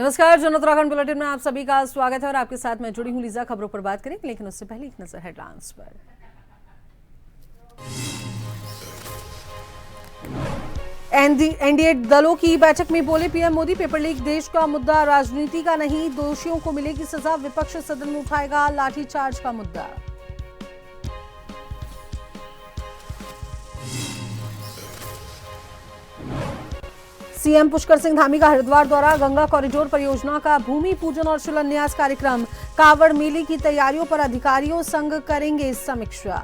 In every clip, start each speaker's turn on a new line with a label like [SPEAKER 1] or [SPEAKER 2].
[SPEAKER 1] नमस्कार, जन उत्तराखंड बुलेटिन में आप सभी का स्वागत है और आपके साथ मैं जुड़ी हूं लीजा। खबरों पर बात करें, लेकिन उससे पहले एक नजर हेडलाइंस पर। एनडीए दलों की बैठक में बोले पीएम मोदी, पेपर लीक देश का मुद्दा, राजनीति का नहीं, दोषियों को मिलेगी सजा। विपक्ष सदन में उठाएगा लाठीचार्ज का मुद्दा। सीएम पुष्कर सिंह धामी का हरिद्वार दौरा, गंगा कॉरिडोर परियोजना का भूमि पूजन और शिलान्यास कार्यक्रम। कांवड़ मेले की तैयारियों पर अधिकारियों संग करेंगे समीक्षा।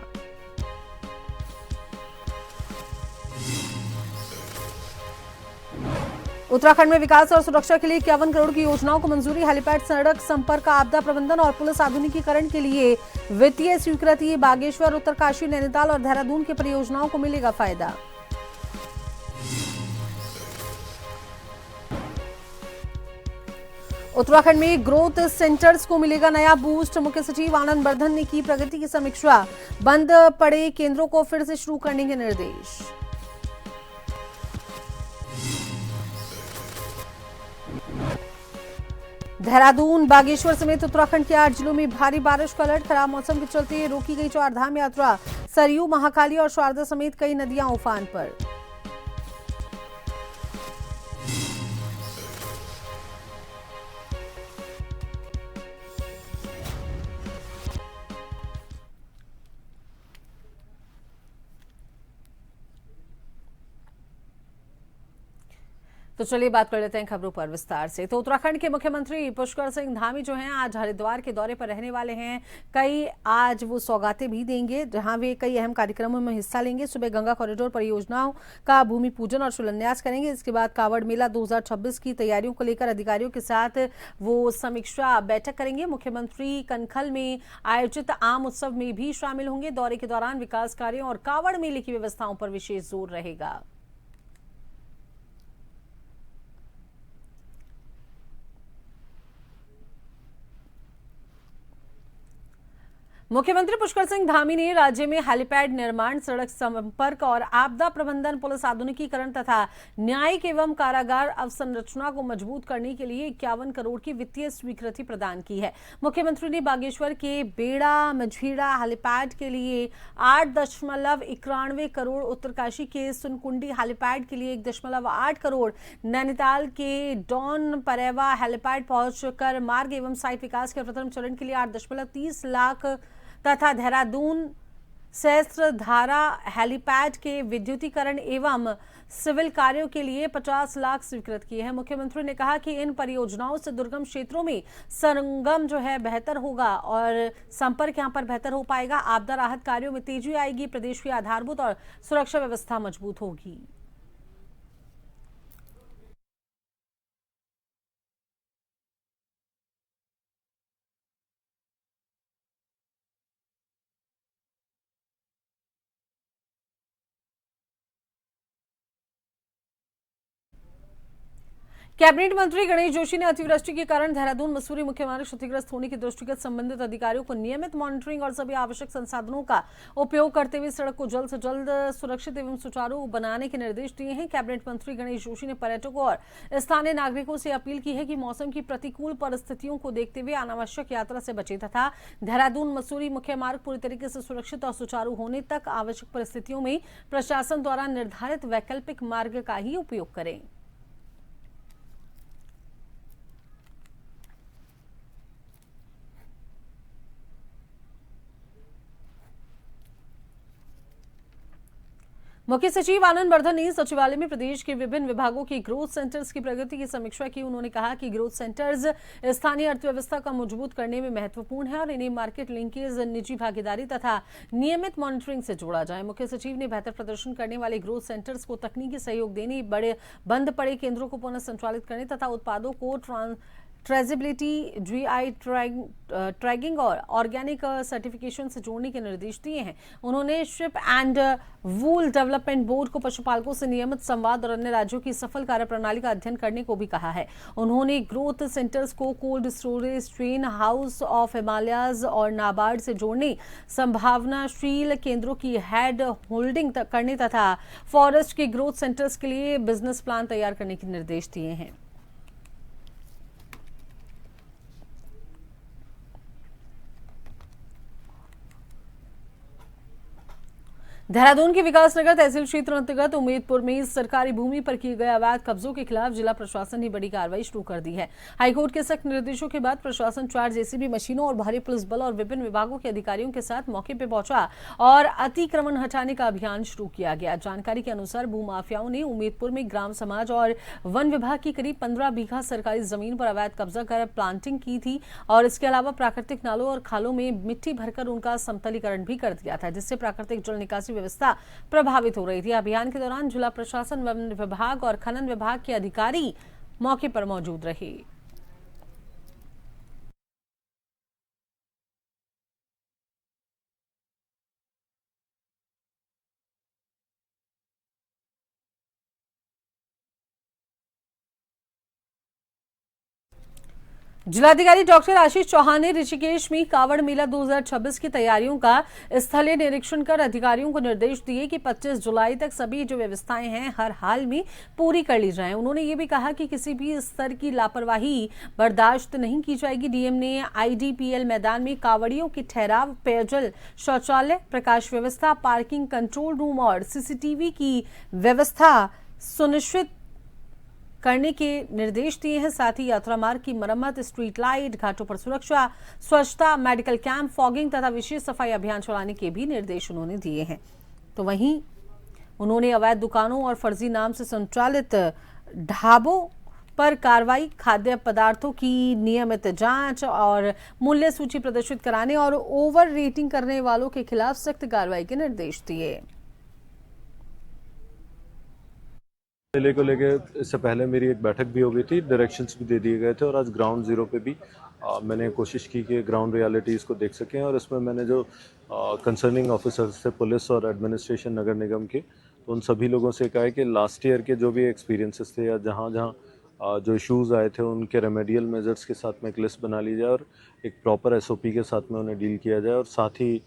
[SPEAKER 1] उत्तराखंड में विकास और सुरक्षा के लिए 51 करोड़ की योजनाओं को मंजूरी। हेलीपैड, सड़क संपर्क, आपदा प्रबंधन और पुलिस आधुनिकीकरण के लिए वित्तीय स्वीकृति। बागेश्वर, उत्तरकाशी, नैनीताल और देहरादून की परियोजनाओं को मिलेगा फायदा। उत्तराखंड में ग्रोथ सेंटर्स को मिलेगा नया बूस्ट। मुख्य सचिव आनंद बर्धन ने की प्रगति की समीक्षा। बंद पड़े केंद्रों को फिर से शुरू करने के निर्देश। देहरादून, बागेश्वर समेत उत्तराखंड के 8 जिलों में भारी बारिश का अलर्ट। खराब मौसम के चलते रोकी गई चारधाम यात्रा। सरयू, महाकाली और शारदा समेत कई नदियां उफान पर। तो चलिए बात कर लेते हैं खबरों पर विस्तार से। तो उत्तराखंड के मुख्यमंत्री पुष्कर सिंह धामी जो हैं आज हरिद्वार के दौरे पर रहने वाले हैं। कई आज वो सौगातें भी देंगे, जहां वे कई अहम कार्यक्रमों में हिस्सा लेंगे। सुबह गंगा कॉरिडोर परियोजनाओं का भूमि पूजन और शिलान्यास करेंगे। इसके बाद कांवड़ मेला 2026 की तैयारियों को लेकर अधिकारियों के साथ वो समीक्षा बैठक करेंगे। मुख्यमंत्री कनखल में आयोजित आम उत्सव में भी शामिल होंगे। दौरे के दौरान विकास कार्यों और कांवड़ मेले की व्यवस्थाओं पर विशेष जोर रहेगा। मुख्यमंत्री पुष्कर सिंह धामी ने राज्य में हेलीपैड निर्माण, सड़क संपर्क और आपदा प्रबंधन, पुलिस आधुनिकीकरण तथा न्यायिक एवं कारागार अवसंरचना को मजबूत करने के लिए 51 करोड़ की वित्तीय स्वीकृति प्रदान की है। मुख्यमंत्री ने बागेश्वर के बेड़ा मझीड़ा हेलीपैड के लिए 8.91 करोड़, उत्तरकाशी के सुनकुंडी हेलीपैड के लिए 1.8 करोड़, नैनीताल के डॉन परेवा हेलीपैड पहुंचकर मार्ग एवं साइट विकास के प्रथम चरण के लिए 8.30 लाख तथा देहरादून सहस्त्रधारा हेलीपैड के विद्युतीकरण एवं सिविल कार्यों के लिए 50 लाख स्वीकृत किए हैं। मुख्यमंत्री ने कहा कि इन परियोजनाओं से दुर्गम क्षेत्रों में संगम जो है बेहतर होगा और संपर्क यहां पर बेहतर हो पाएगा। आपदा राहत कार्यों में तेजी आएगी। प्रदेश की आधारभूत और सुरक्षा व्यवस्था मजबूत होगी। कैबिनेट मंत्री गणेश जोशी ने अतिवृष्टि के कारण देहरादून मसूरी मुख्य मार्ग क्षतिग्रस्त होने के दृष्टिगत संबंधित अधिकारियों को नियमित मॉनिटरिंग और सभी आवश्यक संसाधनों का उपयोग करते हुए सड़क को जल्द से जल्द सुरक्षित एवं सुचारू बनाने के निर्देश दिए हैं। कैबिनेट मंत्री गणेश जोशी ने पर्यटकों और स्थानीय नागरिकों से अपील की है कि मौसम की प्रतिकूल परिस्थितियों को देखते हुए अनावश्यक यात्रा से बचे तथा देहरादून मसूरी मुख्य मार्ग पूरी तरीके से सुरक्षित और सुचारू होने तक आवश्यक परिस्थितियों में प्रशासन द्वारा निर्धारित वैकल्पिक मार्ग का ही उपयोग करें। मुख्य सचिव आनंद बर्धन ने सचिवालय में प्रदेश के विभिन्न विभागों के ग्रोथ सेंटर्स की प्रगति की समीक्षा की। उन्होंने कहा कि ग्रोथ सेंटर्स स्थानीय अर्थव्यवस्था को मजबूत करने में महत्वपूर्ण है और इन्हें मार्केट लिंकेज, निजी भागीदारी तथा नियमित मॉनिटरिंग से जोड़ा जाए। मुख्य सचिव ने बेहतर प्रदर्शन करने वाले ग्रोथ सेंटर्स को तकनीकी सहयोग देने, बंद पड़े केंद्रों को पुनः संचालित करने तथा उत्पादों को ट्रेजेबिलिटी, जीआई ट्रैगिंग और ऑर्गेनिक सर्टिफिकेशन से जोड़ने के निर्देश दिए हैं। उन्होंने ship and wool development board को पशुपालकों से नियमित संवाद और अन्य राज्यों की सफल कार्यप्रणाली का अध्ययन करने को भी कहा है। उन्होंने ग्रोथ सेंटर्स को cold storage chain, house of Himalayas और नाबार्ड से जोड़ने, संभावनाशील केंद्रों की हेड होल्डिंग करने तथा फॉरेस्ट के ग्रोथ सेंटर्स के लिए बिजनेस प्लान तैयार करने के निर्देश दिए हैं। देहरादून के विकासनगर तहसील क्षेत्र अंतर्गत उम्मेदपुर में सरकारी भूमि पर किए गए अवैध कब्जों के खिलाफ जिला प्रशासन ने बड़ी कार्रवाई शुरू कर दी है। हाईकोर्ट के सख्त निर्देशों के बाद प्रशासन 4 जेसीबी मशीनों और भारी पुलिस बल और विभिन्न विभागों के अधिकारियों के साथ मौके पर पहुंचा और अतिक्रमण हटाने का अभियान शुरू किया गया। जानकारी के अनुसार भूमाफियाओं ने उम्मेदपुर में ग्राम समाज और वन विभाग की करीब 15 बीघा सरकारी जमीन पर अवैध कब्जा कर प्लांटिंग की थी और इसके अलावा प्राकृतिक नालों और खालों में मिट्टी भरकर उनका समतलीकरण भी कर दिया था, जिससे प्राकृतिक जल निकासी व्यवस्था प्रभावित हो रही थी। अभियान के दौरान जिला प्रशासन, वन विभाग और खनन विभाग के अधिकारी मौके पर मौजूद रहे। जिलाधिकारी डॉक्टर आशीष चौहान ने ऋषिकेश में कावड़ मेला 2026 की तैयारियों का स्थलीय निरीक्षण कर अधिकारियों को निर्देश दिए कि 25 जुलाई तक सभी जो व्यवस्थाएं हैं हर हाल में पूरी कर ली जाएं। उन्होंने ये भी कहा कि किसी भी स्तर की लापरवाही बर्दाश्त नहीं की जाएगी। डीएम ने आईडीपीएल मैदान में कावड़ियों की ठहराव, पेयजल, शौचालय, प्रकाश व्यवस्था, पार्किंग कंट्रोल रूम और सीसीटीवी की व्यवस्था सुनिश्चित करने के निर्देश दिए हैं। साथ ही यात्रा मार्ग की मरम्मत, स्ट्रीट लाइट, घाटों पर सुरक्षा, स्वच्छता, मेडिकल कैंप, फॉगिंग तथा विशेष सफाई अभियान चलाने के भी निर्देश उन्होंने दिए हैं। तो वहीं उन्होंने अवैध दुकानों और फर्जी नाम से संचालित ढाबों पर कार्रवाई, खाद्य पदार्थों की नियमित जांच और मूल्य सूची प्रदर्शित कराने और ओवर रेटिंग करने वालों के खिलाफ सख्त कार्रवाई के निर्देश दिए।
[SPEAKER 2] मेले को लेके इससे पहले मेरी एक बैठक भी हो गई थी, डायरेक्शंस भी दे दिए गए थे और आज ग्राउंड जीरो पे भी मैंने कोशिश की कि ग्राउंड रियलिटीज़ को देख सकें और इसमें मैंने जो कंसर्निंग ऑफिसर्स थे पुलिस और एडमिनिस्ट्रेशन नगर निगम के, तो उन सभी लोगों से कहा है कि लास्ट ईयर के जो भी एक्सपीरियंसेस थे या जहाँ जहाँ जो इश्यूज़ आए थे उनके रेमेडियल मेजर्स के साथ में एक लिस्ट बना ली जाए और एक प्रॉपर एसओपी के साथ में उन्हें डील किया जाए और साथ ही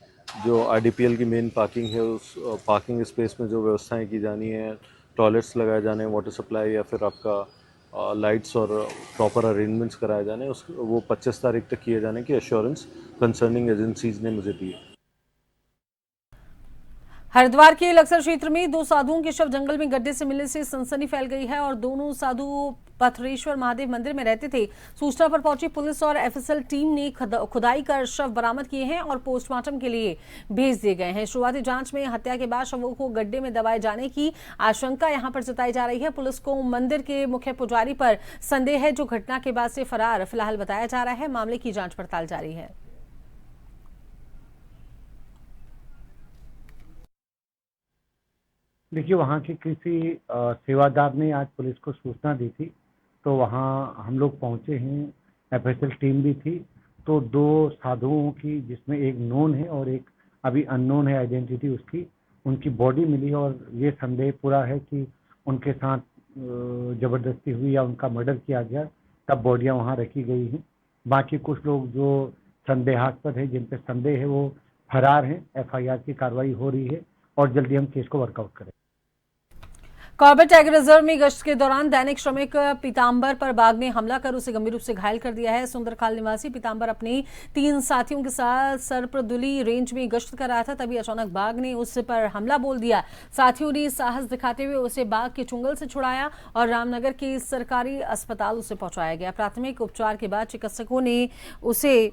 [SPEAKER 2] जो आईडीपीएल की मेन पार्किंग है उस पार्किंग स्पेस में जो व्यवस्थाएँ की जानी है, टॉयलेट्स लगाए जाने, वाटर सप्लाई या फिर आपका लाइट्स और प्रॉपर अरेंजमेंट्स कराए जाने, उस वो 25 तारीख तक किए जाने की एश्योरेंस कंसर्निंग एजेंसीज ने मुझे दी है।
[SPEAKER 1] हरिद्वार के लक्सर क्षेत्र में 2 साधुओं के शव जंगल में गड्ढे से मिलने से सनसनी फैल गई है और दोनों साधु पथरेश्वर महादेव मंदिर में रहते थे। सूचना पर पहुंची पुलिस और एफएसएल टीम ने खुदाई कर शव बरामद किए हैं और पोस्टमार्टम के लिए भेज दिए गए हैं। शुरुआती जांच में हत्या के बाद शवों को गड्ढे में दबाए जाने की आशंका यहां पर जताई जा रही है। पुलिस को मंदिर के मुख्य पुजारी पर संदेह है, जो घटना के बाद से फरार फिलहाल बताया जा रहा है। मामले की जांच पड़ताल जारी है।
[SPEAKER 3] देखिए, वहाँ के किसी सेवादार ने आज पुलिस को सूचना दी थी, तो वहाँ हम लोग पहुँचे हैं, एफएसएल टीम भी थी। तो 2 साधुओं की, जिसमें एक नोन है और एक अभी अननोन है आइडेंटिटी उसकी, उनकी बॉडी मिली और ये संदेह पूरा है कि उनके साथ ज़बरदस्ती हुई या उनका मर्डर किया गया, तब बॉडियाँ वहाँ रखी गई हैं। बाकी कुछ लोग जो संदेहास्पद है, जिन पर संदेह है, वो फरार हैं। एफआईआर की कार्रवाई हो रही है और जल्दी हम केस को वर्कआउट करें।
[SPEAKER 1] कॉर्बेट टाइगर रिजर्व में गश्त के दौरान दैनिक श्रमिक पीतांबर पर बाघ ने हमला कर उसे गंभीर रूप से घायल कर दिया है। सुंदरखाल निवासी पीतांबर अपने 3 साथियों के साथ सरपरदुली रेंज में गश्त कर रहा था, तभी अचानक बाघ ने उस पर हमला बोल दिया। साथियों ने साहस दिखाते हुए उसे बाघ के चुंगल से छुड़ाया और रामनगर के सरकारी अस्पताल उसे पहुंचाया गया। प्राथमिक उपचार के बाद चिकित्सकों ने उसे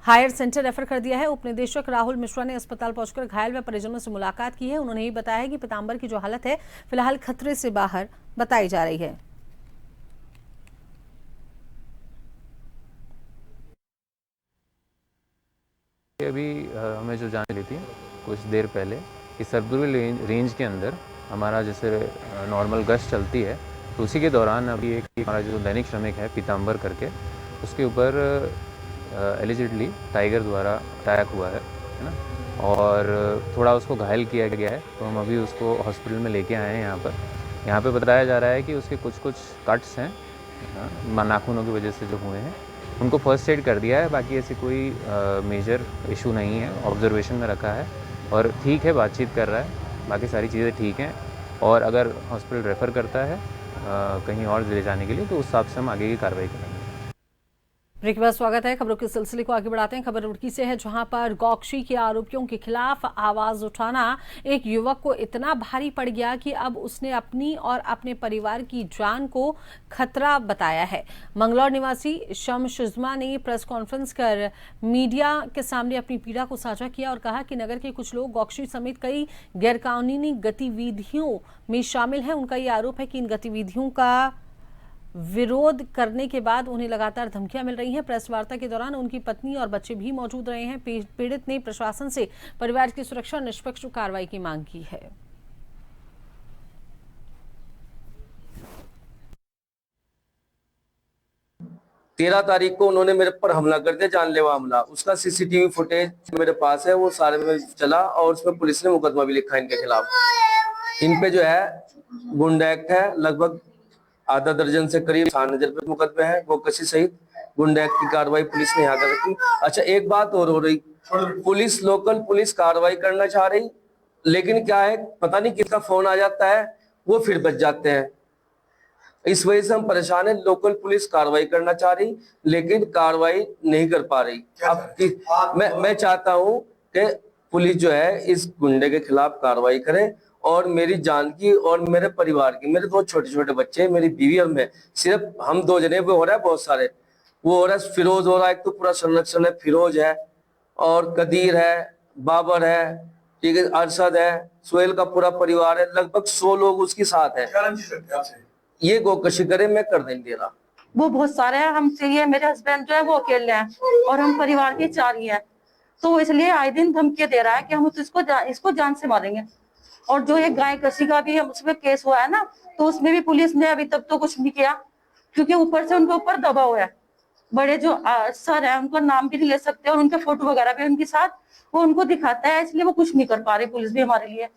[SPEAKER 1] हायर सेंटर रेफर कर दिया है। उपनिदेशक राहुल मिश्रा ने अस्पताल पहुंचकर घायल व परिजनों से मुलाकात की है। उन्होंने ये बताया कि पीतांबर की जो हालत है फिलहाल खतरे से बाहर बताई जा रही है।
[SPEAKER 4] अभी हमें जो जान मिली थी कुछ देर पहले कि सरपरदुली रेंज के अंदर हमारा जैसे नॉर्मल गश्त चलती है, तो उसी के दौरान अभी एक हमारा जो दैनिक श्रमिक है पीतांबर करके, उसके ऊपर एलिजिडली टाइगर द्वारा अटैक हुआ है ना, और थोड़ा उसको घायल किया गया है। तो हम अभी उसको हॉस्पिटल में लेके आए हैं। यहाँ पे बताया जा रहा है कि उसके कुछ कट्स हैं नाखूनों की वजह से जो हुए हैं, उनको फर्स्ट एड कर दिया है। बाकी ऐसी कोई मेजर इशू नहीं है, ऑब्जर्वेशन में रखा है और ठीक है, बातचीत कर रहा है, बाकी सारी चीज़ें ठीक हैं। और अगर हॉस्पिटल रेफ़र करता है कहीं और ले जाने के लिए, तो उस हिसाब से हम आगे की कार्रवाई करेंगे।
[SPEAKER 1] ब्रेक के बाद स्वागत है। खबरों के सिलसिले को आगे बढ़ाते हैं। खबर रुड़की से है, जहां पर गौकशी के आरोपियों के खिलाफ आवाज उठाना एक युवक को इतना भारी पड़ गया कि अब उसने अपनी और अपने परिवार की जान को खतरा बताया है। मंगलौर निवासी शम्स शुज़मा ने प्रेस कॉन्फ्रेंस कर मीडिया के सामने अपनी पीड़ा को साझा किया और कहा कि नगर के कुछ लोग गौकशी समेत कई गैरकानूनी गतिविधियों में शामिल हैं। उनका ये आरोप है कि इन गतिविधियों का विरोध करने के बाद उन्हें लगातार धमकियां मिल रही हैं। प्रेस वार्ता के दौरान उनकी पत्नी और बच्चे भी मौजूद रहे हैं। पीड़ित ने प्रशासन से परिवार की सुरक्षा और निष्पक्ष कार्रवाई की मांग की है।
[SPEAKER 5] तेरह तारीख को उन्होंने मेरे पर हमला कर दिया, जानलेवा हमला। उसका सीसीटीवी फुटेज मेरे पास है, वो सारे में चला और उसमें पुलिस ने मुकदमा भी लिखा इनके खिलाफ। इन पे जो है गुंडा एक्ट है, लगभग आधा दर्जन से करीब 6,000 रुपए मुकदमे हैं। गोकशी सहित गुंडा एक्ट की कार्रवाई पुलिस ने यहाँ कर रखी। अच्छा, एक बात और हो रही, पुलिस लोकल पुलिस कार्रवाई करना चाह रही, लेकिन क्या है पता नहीं किसका फोन आ जाता है, वो फिर बच जाते हैं। इस वजह से हम परेशान हैं। लोकल पुलिस कार्रवाई करना चाह रही लेकिन कार्रवाई नहीं कर पा रही। अब मैं चाहता हूँ कि पुलिस जो है इस गुंडे के खिलाफ कार्रवाई करे और मेरी जान की और मेरे परिवार की, मेरे 2 छोटे छोटे बच्चे, मेरी बीवी और मैं, सिर्फ हम 2 जने, वो हो रहा है बहुत सारे, वो हो रहा है फिरोज हो रहा है, एक तो पूरा संरक्षण है, फिरोज है और कदीर है, बाबर है, ठीक है, अरशद है, सोहेल का पूरा परिवार है, लगभग 100 लोग उसके साथ है। ये गोकशी करे, मैं कर नहीं दे रहा।
[SPEAKER 6] वो बहुत सारे हैं, हमसे ये मेरे हस्बैंड जो है वो अकेले हैं और हम परिवार के 4 ही हैं, तो इसलिए आए दिन धमकी दे रहा है कि हम इसको जान से मारेंगे। और जो ये गाय कसी का भी उसमें केस हुआ है ना, तो उसमें भी पुलिस ने अभी तक तो कुछ नहीं किया, क्योंकि ऊपर से उनके ऊपर दबाव है। बड़े जो सर है उनका नाम भी नहीं ले सकते और उनके फोटो वगैरह भी उनके साथ वो उनको दिखाता है, इसलिए वो कुछ नहीं कर पा रही पुलिस भी हमारे लिए।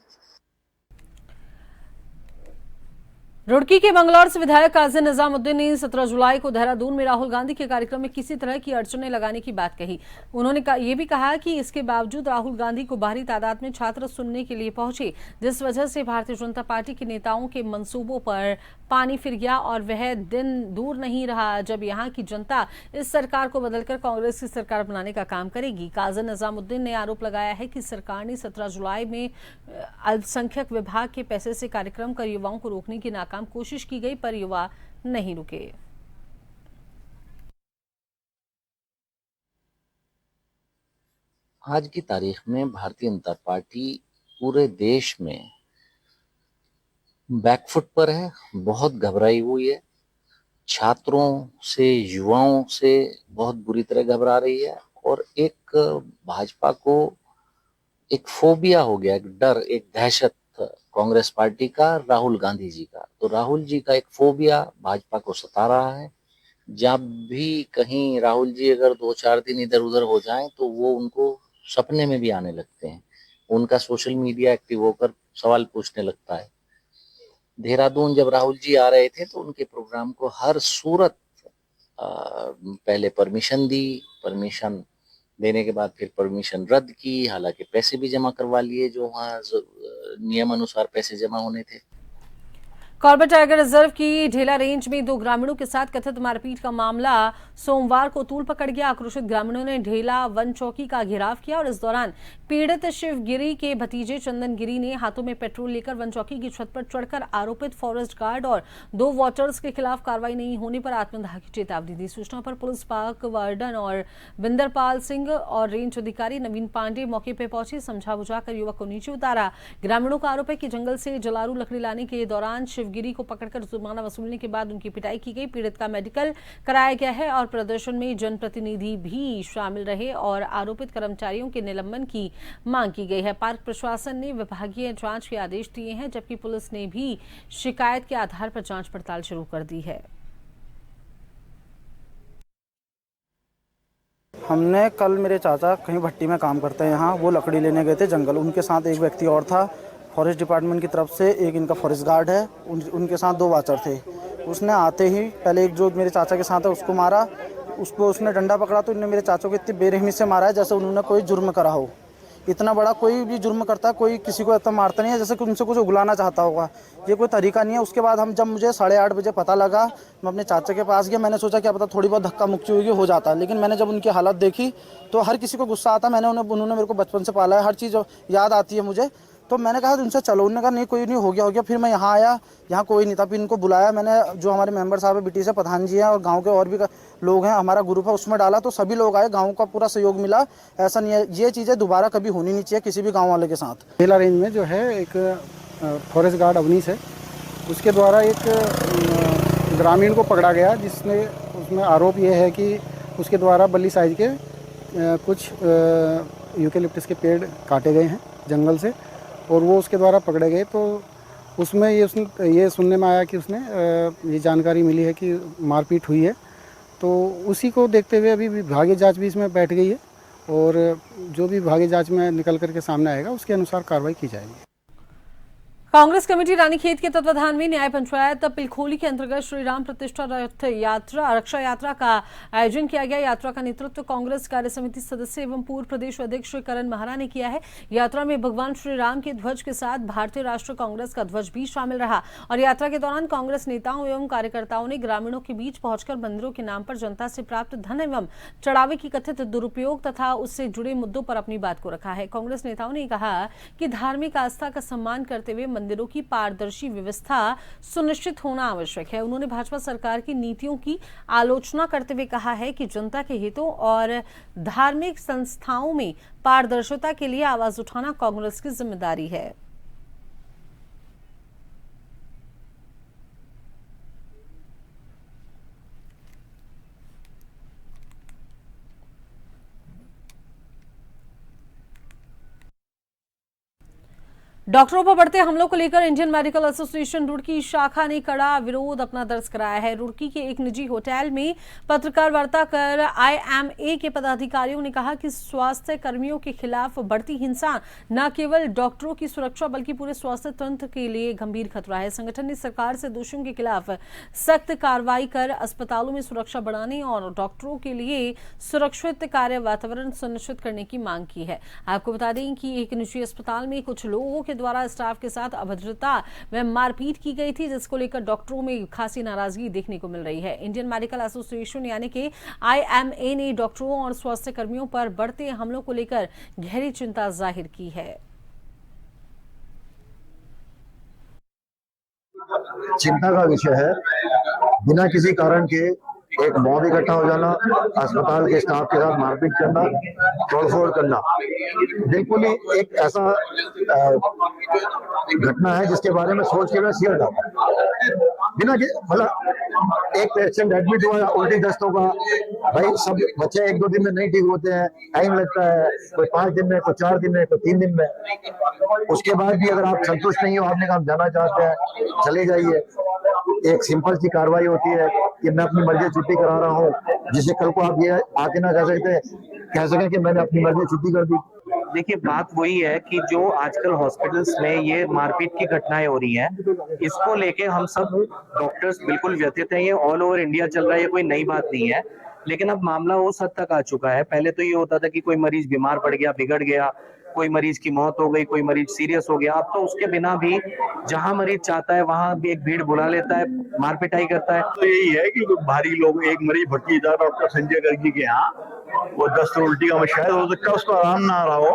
[SPEAKER 1] रुड़की के मंगलौर से विधायक काजी निजामुद्दीन ने 17 जुलाई को देहरादून में राहुल गांधी के कार्यक्रम में किसी तरह की अड़चनें लगाने की बात कही। उन्होंने ये भी कहा कि इसके बावजूद राहुल गांधी को भारी तादाद में छात्र सुनने के लिए पहुंचे, जिस वजह से भारतीय जनता पार्टी के नेताओं के मंसूबों पर पानी फिर गया और वह दिन दूर नहीं रहा जब यहाँ की जनता इस सरकार को बदलकर कांग्रेस की सरकार बनाने का काम करेगी। काजी निजामुद्दीन ने आरोप लगाया है कि सरकार ने 17 जुलाई में अल्पसंख्यक विभाग के पैसे से कार्यक्रम कर युवाओं को रोकने की नाकाम कोशिश की गई, पर युवा नहीं रुके।
[SPEAKER 7] आज की तारीख में भारतीय जनता पार्टी पूरे देश में बैकफुट पर है, बहुत घबराई हुई है, छात्रों से युवाओं से बहुत बुरी तरह घबरा रही है और एक भाजपा को एक फोबिया हो गया, एक डर, एक दहशत कांग्रेस पार्टी का, राहुल गांधी जी का। तो राहुल जी का एक फोबिया भाजपा को सता रहा है। जब भी कहीं राहुल जी अगर 2-4 दिन इधर उधर हो जाएं तो वो उनको सपने में भी आने लगते हैं, उनका सोशल मीडिया एक्टिव होकर सवाल पूछने लगता है। देहरादून जब राहुल जी आ रहे थे तो उनके प्रोग्राम को हर सूरत पहले परमिशन दी, परमिशन देने के बाद फिर परमिशन रद्द की, हालांकि पैसे भी जमा करवा लिए जो वहाँ नियम अनुसार पैसे जमा होने थे।
[SPEAKER 1] कॉर्बेट टाइगर रिजर्व की ढेला रेंज में 2 ग्रामीणों के साथ कथित मारपीट का मामला सोमवार को तूल पकड़ गया। आक्रोशित ग्रामीणों ने ढेला वन चौकी का घेराव किया और इस दौरान पीड़ित शिवगिरी के भतीजे चंदन गिरी ने हाथों में पेट्रोल लेकर वन चौकी की छत पर चढ़कर आरोपित फॉरेस्ट गार्ड और 2 वॉचर्स के खिलाफ कार्रवाई नहीं होने पर आत्मदाह की चेतावनी दी। सूचना पर पुलिस पार्क वार्डन और बिंदरपाल सिंह और रेंज अधिकारी नवीन पांडे मौके पर पहुंचे, समझा बुझाकर युवक को नीचे उतारा। ग्रामीणों का आरोप है कि जंगल से जलारू लकड़ी लाने के दौरान शिवगिरी को पकड़कर जुर्माना वसूलने के बाद उनकी पिटाई की गई। पीड़ित का मेडिकल कराया गया है और प्रदर्शन में जनप्रतिनिधि भी शामिल रहे और आरोपित कर्मचारियों के निलंबन की मांग की गई है। पार्क प्रशासन ने विभागीय जांच के आदेश दिए हैं, जबकि पुलिस ने भी शिकायत के आधार पर जांच पड़ताल शुरू कर दी है।
[SPEAKER 8] हमने कल, मेरे चाचा कहीं भट्टी में काम करते हैं यहाँ, वो लकड़ी लेने गए थे जंगल, उनके साथ एक व्यक्ति और था फॉरेस्ट डिपार्टमेंट की तरफ से, एक इनका फॉरेस्ट गार्ड है, उनके साथ 2 वाचर थे। उसने आते ही पहले एक जो मेरे चाचा के साथ है उसको मारा, उसको उसने डंडा पकड़ा तो इन्होंने मेरे चाचा को इतनी बेरहमी से मारा है जैसे उन्होंने कोई जुर्म करा हो। इतना बड़ा कोई भी जुर्म करता है, कोई किसी को इतना मारता नहीं है जैसे कि उनसे कुछ उगलाना चाहता होगा। ये कोई तरीका नहीं है। उसके बाद हम जब मुझे 8:30 बजे पता लगा, मैं अपने चाचा के पास गया। मैंने सोचा क्या पता थोड़ी बहुत धक्का मुक्की हुई हो जाता, लेकिन मैंने जब उनकी हालत देखी तो हर किसी को गुस्सा आता। उन्होंने मेरे को बचपन से पाला है, हर चीज़ याद आती है मुझे। तो मैंने कहा उनसे चलो, उन्होंने कहा नहीं कोई नहीं, हो गया। फिर मैं यहाँ आया, यहाँ कोई नहीं था। फिर इनको बुलाया मैंने, जो हमारे मेंबर साहब है बीटी से, प्रधान जी हैं और गांव के और भी लोग हैं, हमारा ग्रुप है, उसमें डाला तो सभी लोग आए, गांव का पूरा सहयोग मिला। ऐसा नहीं है, ये चीज़ें दोबारा कभी होनी नहीं चाहिए किसी भी गाँव वाले के साथ।
[SPEAKER 9] बेला रेंज में जो है एक फॉरेस्ट गार्ड अवनीश है, उसके द्वारा एक ग्रामीण को पकड़ा गया, उसमें आरोप ये है कि उसके द्वारा बल्ली साइज के कुछ यूकेलिप्टस के पेड़ काटे गए हैं जंगल से, और वो उसके द्वारा पकड़े गए। तो उसमें ये सुनने में आया कि उसने ये जानकारी मिली है कि मारपीट हुई है। तो उसी को देखते हुए अभी विभागीय जांच भी इसमें बैठ गई है, और जो भी विभागीय जांच में निकल करके सामने आएगा उसके अनुसार कार्रवाई की जाएगी।
[SPEAKER 1] कांग्रेस कमेटी रानीखेत के तत्वाधान में न्याय पंचायत पिलखोली के अंतर्गत श्री राम प्रतिष्ठा रथ यात्रा रक्षा यात्रा का आयोजन किया गया। यात्रा का नेतृत्व कांग्रेस कार्य समिति सदस्य एवं पूर्व प्रदेश अध्यक्ष श्री करण महारा ने किया है। यात्रा में भगवान श्री राम के ध्वज के साथ भारतीय राष्ट्रीय कांग्रेस का ध्वज भी शामिल रहा, और यात्रा के दौरान कांग्रेस नेताओं एवं कार्यकर्ताओं ने ग्रामीणों के बीच पहुंचकर मंदिरों के नाम पर जनता से प्राप्त धन एवं चढ़ावे की कथित दुरुपयोग तथा उससे जुड़े मुद्दों पर अपनी बात को रखा है। कांग्रेस नेताओं ने कहा कि धार्मिक आस्था का सम्मान करते हुए मंदिरों की पारदर्शी व्यवस्था सुनिश्चित होना आवश्यक है। उन्होंने भाजपा सरकार की नीतियों की आलोचना करते हुए कहा है कि जनता के हितों और धार्मिक संस्थाओं में पारदर्शिता के लिए आवाज उठाना कांग्रेस की जिम्मेदारी है। डॉक्टरों पर बढ़ते हमलों को लेकर इंडियन मेडिकल एसोसिएशन रुड़की शाखा ने कड़ा विरोध अपना दर्ज कराया है। रुड़की के एक निजी होटल में पत्रकार वार्ता कर IMA के पदाधिकारियों ने कहा कि स्वास्थ्य कर्मियों के खिलाफ बढ़ती हिंसा न केवल डॉक्टरों की सुरक्षा बल्कि पूरे स्वास्थ्य तंत्र के लिए गंभीर खतरा है। संगठन ने सरकार से दोषियों के खिलाफ सख्त कार्रवाई कर अस्पतालों में सुरक्षा बढ़ाने और डॉक्टरों के लिए सुरक्षित कार्य वातावरण सुनिश्चित करने की मांग की है। आपको बता दें कि एक निजी अस्पताल में कुछ लोगों के द्वारा स्टाफ के साथ अभद्रता व मारपीट की गई थी, जिसको लेकर डॉक्टरों में खासी नाराजगी देखने को मिल रही है। इंडियन मेडिकल एसोसिएशन यानी कि IMA ने डॉक्टरों और स्वास्थ्य कर्मियों पर बढ़ते हमलों को लेकर गहरी चिंता जाहिर की है।
[SPEAKER 10] चिंता का विषय है बिना किसी कारण के एक मॉब इकट्ठा हो जाना, अस्पताल के स्टाफ के साथ मारपीट करना, तोड़फोड़ करना, बिल्कुल ही एक ऐसा घटना है जिसके बारे में सोच के मैं सिर जाता। बिना मतलब एक पेशेंट एडमिट हुआ उल्टी दस्त होगा, भाई सब बच्चे 1-2 दिन में नहीं ठीक होते हैं, टाइम लगता है, कोई 5 दिन में, कोई 4 दिन में, कोई 3 दिन में। उसके बाद भी अगर आप संतुष्ट नहीं हो, आपने कहा जाना चाहते हैं, चले जाइए। एक सिंपल सी कार्रवाई होती है कि मैं अपनी मर्जी छुट्टी करा रहा हूँ, जिससे कल को आप ये आके ना कह सकें कि मैंने अपनी मर्जी छुट्टी कर दी।
[SPEAKER 11] देखिए बात वही है कि जो आजकल हॉस्पिटल्स में ये मारपीट की घटनाएं हो रही हैं, इसको लेके हम सब डॉक्टर्स बिल्कुल व्यथित हैं। ये ऑल ओवर इंडिया चल रहा है, ये कोई नई बात नहीं है। लेकिन अब मामला उस हद तक आ चुका है। पहले तो ये होता था कि कोई मरीज बीमार पड़ गया, बिगड़ गया, कोई मरीज की मौत हो गई, कोई मरीज सीरियस हो गया। अब तो उसके बिना भी जहां मरीज चाहता है वहां भी एक भीड़ बुला लेता है, मारपिटाई करता है।
[SPEAKER 12] तो यही है कि भारी लोग, एक मरीज भर्ती था डॉक्टर संजय गर्गी के यहाँ, वो दस्त उल्टी का शायद हो सकता है उसको आराम ना आ रहा हो,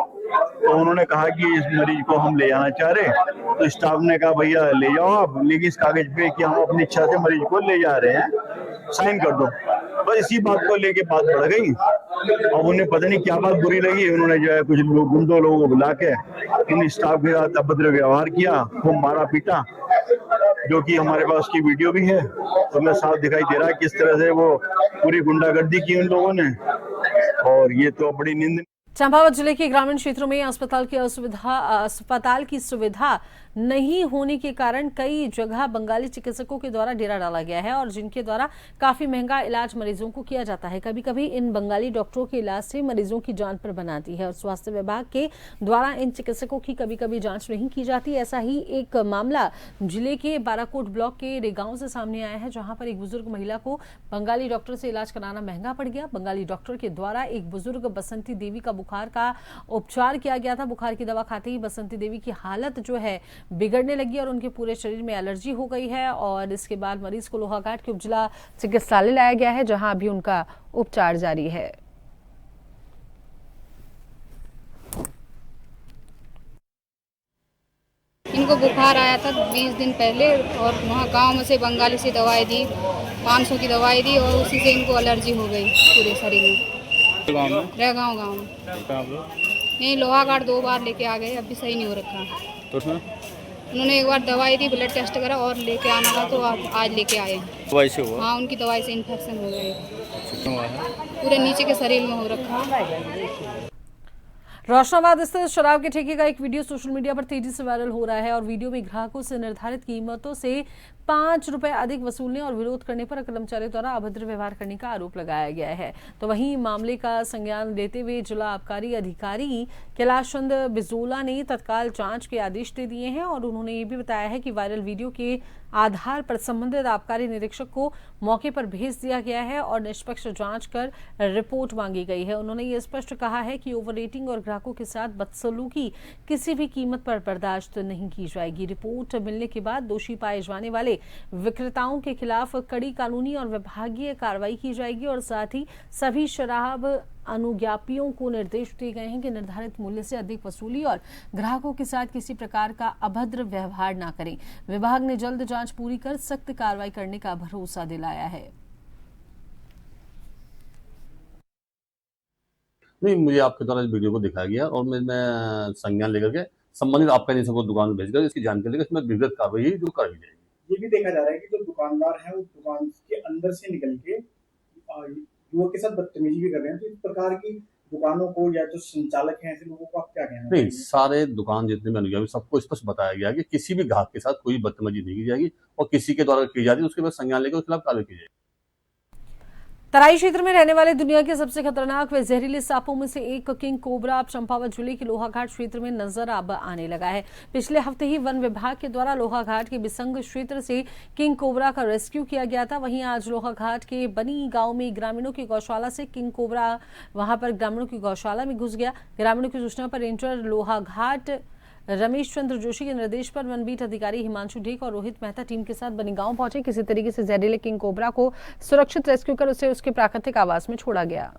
[SPEAKER 12] तो उन्होंने कहा कि इस मरीज को हम ले जाना चाह रहे, तो स्टाफ ने कहा भैया ले जाओ आप, लेकिन इस कागज पे कि हम अपनी इच्छा से मरीज को ले जा रहे हैं, साइन कर दो। बस इसी बात को लेके बात बढ़ गई। अब उन्हें पता नहीं क्या बात बुरी लगी, उन्होंने जो है कुछ गुंडों लोगों को बुला के इन स्टाफ के साथ अभद्र व्यवहार किया, खूब मारा पीटा, जो कि हमारे पास की वीडियो भी है, तो हमें साफ दिखाई दे रहा है किस तरह से वो पूरी गुंडागर्दी की उन लोगों ने, और ये तो बड़ी निंदनीय।
[SPEAKER 1] चंपावत जिले के ग्रामीण क्षेत्रों में अस्पताल की सुविधा नहीं होने के कारण कई जगह बंगाली चिकित्सकों के द्वारा डेरा डाला गया है और जिनके द्वारा काफी महंगा इलाज मरीजों को किया जाता है। कभी कभी इन बंगाली डॉक्टरों के इलाज से मरीजों की जान पर बनाती है और स्वास्थ्य विभाग के द्वारा इन चिकित्सकों की कभी कभी जांच नहीं की जाती। ऐसा ही एक मामला जिले के बाराकोट ब्लॉक के रेगांव से सामने आया है, जहां पर एक बुजुर्ग महिला को बंगाली डॉक्टर से इलाज कराना महंगा पड़ गया। बंगाली डॉक्टर के द्वारा एक बुजुर्ग बसंती देवी का बुखार का उपचार किया गया था। बुखार की दवा खाते ही बसंती देवी की हालत जो है बिगड़ने लगी और उनके पूरे शरीर में एलर्जी हो गई है और इसके बाद मरीज को लोहाघाट के उपजिला चिकित्सालय लाया गया है, जहां अभी उनका उपचार जारी है।
[SPEAKER 13] इनको बुखार आया था 20 दिन पहले और वहाँ गांव में से बंगाली से दवाई दी, 500 की दवाई दी और उसी से इनको एलर्जी हो गई पूरे शरीर में। गाँव में नहीं, लोहाघाट 2 बार लेके आ गए, अभी सही नहीं हो रखा।
[SPEAKER 14] तो
[SPEAKER 13] उन्होंने एक बार दवाई दी, ब्लड टेस्ट करा और लेके आना था तो आज लेके आए।
[SPEAKER 14] दवाई से हुआ?
[SPEAKER 13] हाँ, उनकी दवाई से इन्फेक्शन हो गई, पूरे नीचे के शरीर में हो रखा।
[SPEAKER 1] रोशनाबाद स्थित शराब के ठेके का एक वीडियो सोशल मीडिया पर तेजी से वायरल हो रहा है और वीडियो में ग्राहकों से निर्धारित कीमतों से 5 रुपए अधिक वसूलने और विरोध करने पर कर्मचारियों द्वारा अभद्र व्यवहार करने का आरोप लगाया गया है। तो वहीं मामले का संज्ञान लेते हुए जिला आबकारी अधिकारी कैलाश चंद बिजोला ने तत्काल जांच के आदेश दे दिए हैं और उन्होंने ये भी बताया है कि वायरल वीडियो के आधार पर संबंधित आबकारी निरीक्षक को मौके पर भेज दिया गया है और निष्पक्ष जांच कर रिपोर्ट मांगी गई है। उन्होंने ये स्पष्ट कहा है कि ओवर रेटिंग और ग्राहकों के साथ बदसलूकी किसी भी कीमत पर बर्दाश्त नहीं की जाएगी। रिपोर्ट मिलने के बाद दोषी पाए जाने वाले विक्रेताओं के खिलाफ कड़ी कानूनी और विभागीय कार्रवाई की जाएगी और साथ ही सभी शराब अनुज्ञापियों को निर्देश दिए गए हैं कि निर्धारित मूल्य से अधिक वसूली और ग्राहकों के साथ किसी प्रकार का अभद्र व्यवहार न करें। विभाग ने जल्द जांच पूरी कर सख्त कार्रवाई करने का भरोसा दिलाया है।
[SPEAKER 14] नहीं, मुझे आपके द्वारा इस वीडियो को दिखाया गया और मैं संज्ञान लेकर के संबंधित आपका निरीक्षक को दुकान में भेजकर इसकी जानकारी लेकर इसमें विधिवत कार्रवाई जो कराई जाएगी।
[SPEAKER 15] ये भी देखा जा रहा है कि जो दुकानदार है वो दुकान के अंदर से निकल के युवक के साथ बदतमीजी भी कर रहे हैं। तो इस प्रकार की दुकानों को या जो संचालक हैं ऐसे लोगों को आप क्या कहना
[SPEAKER 14] नहीं, सारे दुकान जितने में अनुज्ञा सबको स्पष्ट बताया गया कि किसी भी ग्राहक के साथ कोई बदतमीजी नहीं की जाएगी और किसी के द्वारा की जाती है उसके बाद संज्ञान लेकर उसके खिलाफ कार्रवाई की जाएगी।
[SPEAKER 1] तराई क्षेत्र में रहने वाले दुनिया के सबसे खतरनाक व जहरीले सांपों में से एक किंग कोबरा अब चंपावत जिले के लोहाघाट क्षेत्र में नजर अब आने लगा है। पिछले हफ्ते ही वन विभाग के द्वारा लोहाघाट के बिसंग क्षेत्र से किंग कोबरा का रेस्क्यू किया गया था। वहीं आज लोहाघाट के बनी गांव में ग्रामीणों की गौशाला से किंग कोबरा वहां पर ग्रामीणों की गौशाला में घुस गया। ग्रामीणों की सूचना पर रेंजर लोहाघाट रमेश चंद्र जोशी के निर्देश पर वनबीट अधिकारी हिमांशु ढेक और रोहित मेहता टीम के साथ बनी गांव पहुंचे। किसी तरीके से जहरीले किंग कोबरा को सुरक्षित रेस्क्यू कर उसे उसके प्राकृतिक आवास में छोड़ा गया।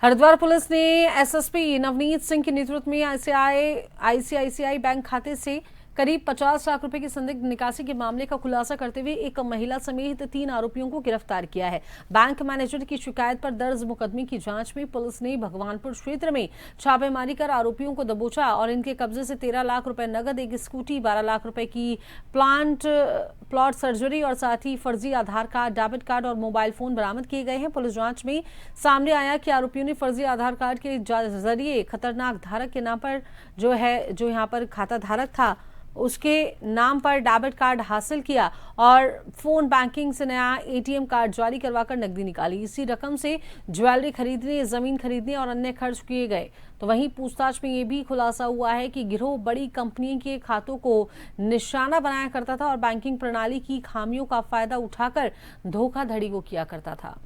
[SPEAKER 1] हरिद्वार पुलिस ने एसएसपी नवनीत सिंह के नेतृत्व में आईसीआईसीआई बैंक खाते से करीब 50 लाख रुपए की संदिग्ध निकासी के मामले का खुलासा करते हुए एक महिला समेत 3 आरोपियों को गिरफ्तार किया है। बैंक मैनेजर की शिकायत पर दर्ज मुकदमे की जांच में पुलिस ने भगवानपुर क्षेत्र में छापेमारी कर आरोपियों को दबोचा और इनके कब्जे से 13 लाख रुपए नगद, एक स्कूटी, 12 लाख रुपए की प्लॉट सर्जरी और साथ ही फर्जी आधार कार्ड, डेबिट कार्ड और मोबाइल फोन बरामद किए गए हैं। पुलिस जांच में सामने आया कि आरोपियों ने फर्जी आधार कार्ड के जरिए खतरनाक धारक के नाम पर जो यहाँ पर खाता धारक था उसके नाम पर डेबिट कार्ड हासिल किया और फोन बैंकिंग से नया एटीएम कार्ड जारी करवाकर नकदी निकाली। इसी रकम से ज्वेलरी खरीदने, जमीन खरीदने और अन्य खर्च किए गए। तो वहीं पूछताछ में ये भी खुलासा हुआ है कि गिरोह बड़ी कंपनी के खातों को निशाना बनाया करता था और बैंकिंग प्रणाली की खामियों का फायदा उठाकर धोखाधड़ी को किया करता था।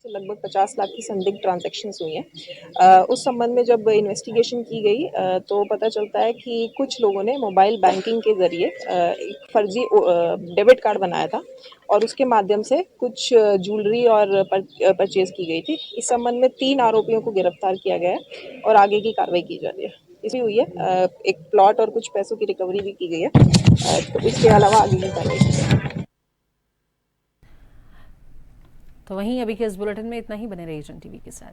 [SPEAKER 16] लगभग 50 लाख की संदिग्ध ट्रांजैक्शंस हुई हैं। उस संबंध में जब इन्वेस्टिगेशन की गई तो पता चलता है कि कुछ लोगों ने मोबाइल बैंकिंग के जरिए एक फर्जी डेबिट कार्ड बनाया था और उसके माध्यम से कुछ ज्वेलरी और परचेज की गई थी। इस संबंध में 3 आरोपियों को गिरफ्तार किया गया है और आगे की कार्रवाई की जा रही है। इसमें हुई है एक प्लॉट और कुछ पैसों की रिकवरी भी की गई है। तो इसके अलावा आगे की कार्रवाई की जाएगी।
[SPEAKER 1] तो वहीं अभी के इस बुलेटिन में इतना ही। बने रहिए एजेंट टीवी के साथ।